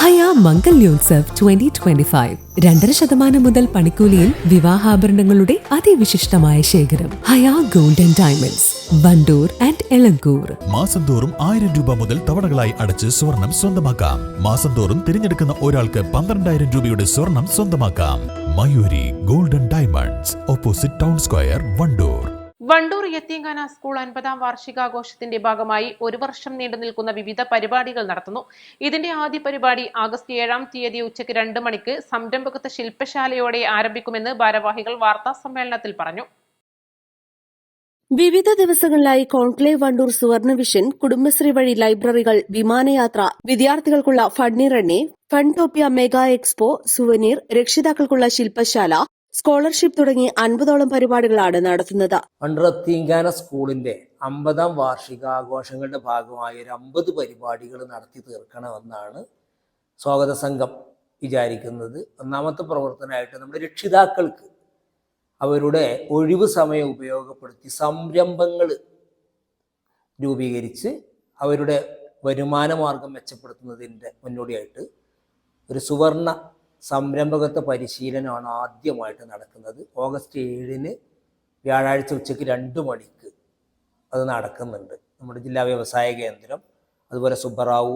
ഹയ മംഗല്യോത്സവ് 2025 2.5% മുതൽ പണിക്കൂലിയിൽ വിവാഹാഭരണങ്ങളുടെ അതിവിശിഷ്ടമായ ശേഖരം. Haya gold and diamonds, Wandoor and Elankur. മാസം തോറും 1000 രൂപ മുതൽ തവണകളായി അടച്ച് സ്വർണം സ്വന്തമാക്കാം. മാസം തോറും തിരഞ്ഞെടുക്കുന്ന ഒരാൾക്ക് 12,000 രൂപയുടെ സ്വർണം സ്വന്തമാക്കാം. Mayuri golden diamonds, opposite town square, Wandoor. Wandoor Yatheemkhana school 50-ാം വാർഷികാഘോഷത്തിന്റെ ഭാഗമായി ഒരു വർഷം നീണ്ടു നിൽക്കുന്ന വിവിധ പരിപാടികൾ നടത്തുന്നു. ഇതിന്റെ ആദ്യ പരിപാടി ആഗസ്റ്റ് 7-ാം തീയതി ഉച്ചയ്ക്ക് 2 മണിക്ക് സംരംഭകത്വ ശില്പശാലയോടെ ആരംഭിക്കുമെന്ന് ഭാരവാഹികൾ വാർത്താ സമ്മേളനത്തിൽ പറഞ്ഞു. വിവിധ ദിവസങ്ങളിലായി കോൺക്ലേവ് വണ്ടൂർ സുവർണ വിഷൻ, കുടുംബശ്രീ വഴി ലൈബ്രറികൾ, വിമാനയാത്ര, വിദ്യാർത്ഥികൾക്കുള്ള funny runny, Funtopia mega expo, souvenir, രക്ഷിതാക്കൾക്കുള്ള ശില്പശാല, സ്കോളർഷിപ്പ് തുടങ്ങി 50ഓളം പരിപാടികളാണ് നടത്തുന്നത്. വണ്ടൂർ യത്തീംഖാന സ്കൂളിന്റെ 50-ാം വാർഷികാഘോഷങ്ങളുടെ ഭാഗമായി ഒരു 50 പരിപാടികൾ നടത്തി തീർക്കണമെന്നാണ് സ്വാഗത സംഘം വിചാരിക്കുന്നത്. ഒന്നാമത്തെ പ്രവർത്തനമായിട്ട് നമ്മുടെ രക്ഷിതാക്കൾക്ക് അവരുടെ ഒഴിവ് സമയം ഉപയോഗപ്പെടുത്തി സംരംഭങ്ങൾ രൂപീകരിച്ച് അവരുടെ വരുമാന മാർഗം മെച്ചപ്പെടുത്തുന്നതിൻ്റെ മുന്നോടിയായിട്ട് ഒരു സുവർണ സംരംഭകത്വ പരിശീലനമാണ് ആദ്യമായിട്ട് നടക്കുന്നത്. ഓഗസ്റ്റ് 7-ന് വ്യാഴാഴ്ച ഉച്ചയ്ക്ക് 2 മണിക്ക് അത് നടക്കുന്നുണ്ട്. നമ്മുടെ ജില്ലാ വ്യവസായ കേന്ദ്രം, അതുപോലെ സുബ്ബറാവു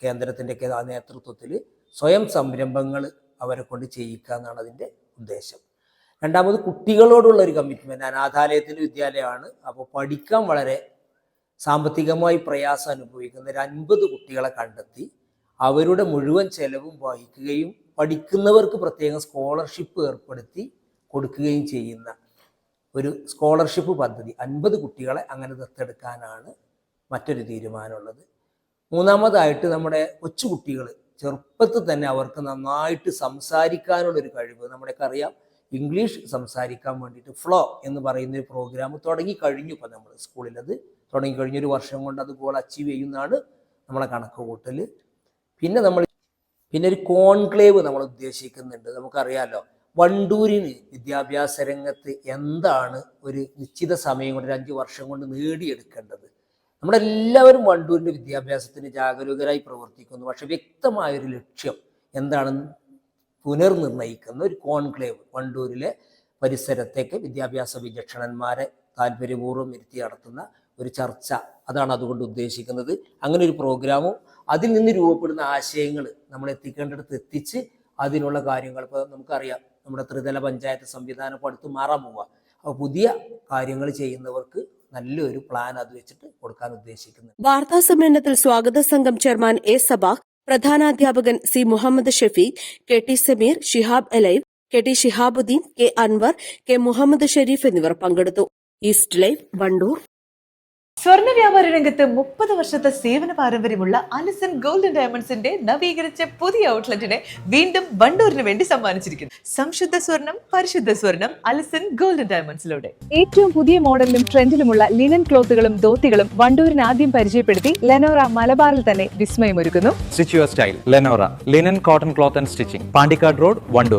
കേന്ദ്രത്തിൻ്റെയൊക്കെ നേതൃത്വത്തിൽ സ്വയം സംരംഭങ്ങൾ അവരെ കൊണ്ട് ചെയ്യിക്കുക എന്നാണ് അതിൻ്റെ ഉദ്ദേശം. രണ്ടാമത് കുട്ടികളോടുള്ള ഒരു കമ്മിറ്റ്മെൻറ്റ്. അനാഥാലയത്തിൻ്റെ വിദ്യാലയമാണ്. അപ്പോൾ പഠിക്കാൻ വളരെ സാമ്പത്തികമായി പ്രയാസം അനുഭവിക്കുന്ന ഒരു 50 കുട്ടികളെ കണ്ടെത്തി അവരുടെ മുഴുവൻ ചെലവും വഹിക്കുകയും പഠിക്കുന്നവർക്ക് പ്രത്യേകം സ്കോളർഷിപ്പ് ഏർപ്പെടുത്തി കൊടുക്കുകയും ചെയ്യുന്ന ഒരു സ്കോളർഷിപ്പ് പദ്ധതി 50 കുട്ടികളെ അങ്ങനെ ദത്തെടുക്കാനാണ് മറ്റൊരു തീരുമാനമുള്ളത്. മൂന്നാമതായിട്ട് നമ്മുടെ കൊച്ചുകുട്ടികൾ ചെറുപ്പത്തിൽ തന്നെ അവർക്ക് നന്നായിട്ട് സംസാരിക്കാനുള്ളൊരു കഴിവ്, നമ്മുടെയൊക്കെ അറിയാം, ഇംഗ്ലീഷ് സംസാരിക്കാൻ വേണ്ടിയിട്ട് ഫ്ലോ എന്ന് പറയുന്നൊരു പ്രോഗ്രാം തുടങ്ങിക്കഴിഞ്ഞു. ഇപ്പം നമ്മൾ സ്കൂളിൽ അത് തുടങ്ങിക്കഴിഞ്ഞൊരു വർഷം കൊണ്ട് അത് ഗോൾ അച്ചീവ് ചെയ്യുന്നതാണ് നമ്മളെ കണക്ക് കൂട്ടൽ. പിന്നെ ഒരു കോൺക്ലേവ് നമ്മൾ ഉദ്ദേശിക്കുന്നുണ്ട്. നമുക്കറിയാമല്ലോ, വണ്ടൂരിന് വിദ്യാഭ്യാസ രംഗത്ത് എന്താണ് ഒരു നിശ്ചിത സമയം കൊണ്ട് 5 വർഷം കൊണ്ട് നേടിയെടുക്കേണ്ടത്. നമ്മളെല്ലാവരും വണ്ടൂരിൻ്റെ വിദ്യാഭ്യാസത്തിന് ജാഗരൂകരായി പ്രവർത്തിക്കുന്നു. പക്ഷെ വ്യക്തമായൊരു ലക്ഷ്യം എന്താണെന്ന് പുനർനിർണയിക്കുന്ന ഒരു കോൺക്ലേവ് വണ്ടൂരിലെ പരിസരത്തേക്ക് വിദ്യാഭ്യാസ വിചക്ഷണന്മാരെ താല്പര്യപൂർവ്വം ഇരുത്തി നടത്തുന്ന ഒരു ചർച്ച, അതാണ് അതുകൊണ്ട് ഉദ്ദേശിക്കുന്നത്. അങ്ങനെ ഒരു പ്രോഗ്രാമും അതിൽ നിന്ന് രൂപപ്പെടുന്ന ആശയങ്ങൾ നമ്മൾ എത്തിക്കേണ്ടടുത്ത് എത്തിച്ച് അതിനുള്ള കാര്യങ്ങൾ, ഇപ്പോൾ നമുക്കറിയാം നമ്മുടെ ത്രിതല പഞ്ചായത്ത് സംവിധാനം ഇപ്പോൾ അടുത്ത് മാറാൻ പോവുക. അപ്പോൾ പുതിയ കാര്യങ്ങൾ ചെയ്യുന്നവർക്ക് നല്ലൊരു പ്ലാൻ അത് വെച്ചിട്ട് കൊടുക്കാൻ ഉദ്ദേശിക്കുന്നത്. വാർത്താ സമ്മേളനത്തിൽ സ്വാഗത സംഘം ചെയർമാൻ എ സബാഹ്, പ്രധാനാധ്യാപകൻ C Muhammad Shafeeq, K T Sameer, Shihab Alive, K T Shihabuddin, K Anwar, K Muhammad Shareef എന്നിവർ പങ്കെടുത്തു. East Live, Wandoor. സ്വർണ്ണ വ്യാപാര രംഗത്ത് 30 വർഷത്തെ സേവന പാരമ്പര്യമുള്ള അലിസൺ ഗോൾഡ് ആൻഡ് ഡയമണ്ട്സിന്റെ നവീകരിച്ച പുതിയ ഔട്ട്ലെറ്റിനെ വീണ്ടും വണ്ടൂരിന് വേണ്ടി സമ്മാനിച്ചിരിക്കുന്നു. സംശുദ്ധ സ്വർണം, പരിശുദ്ധ സ്വർണം, അലിസൺ ഗോൾഡ് ആൻഡ് ഡയമണ്ട്സിലൂടെ. ഏറ്റവും പുതിയ മോഡലിലും ട്രെൻഡിലുമുള്ള ലിനൻ ക്ലോത്തുകളും ധോത്തികളും വണ്ടൂരിന് ആദ്യം പരിചയപ്പെടുത്തി ലെനോറ മലബാറിൽ തന്നെ വിസ്മയമൊരുക്കുന്നു. Stitch your style Lenora linen cotton cloth and stitching, Pandikkad road, Wandoor.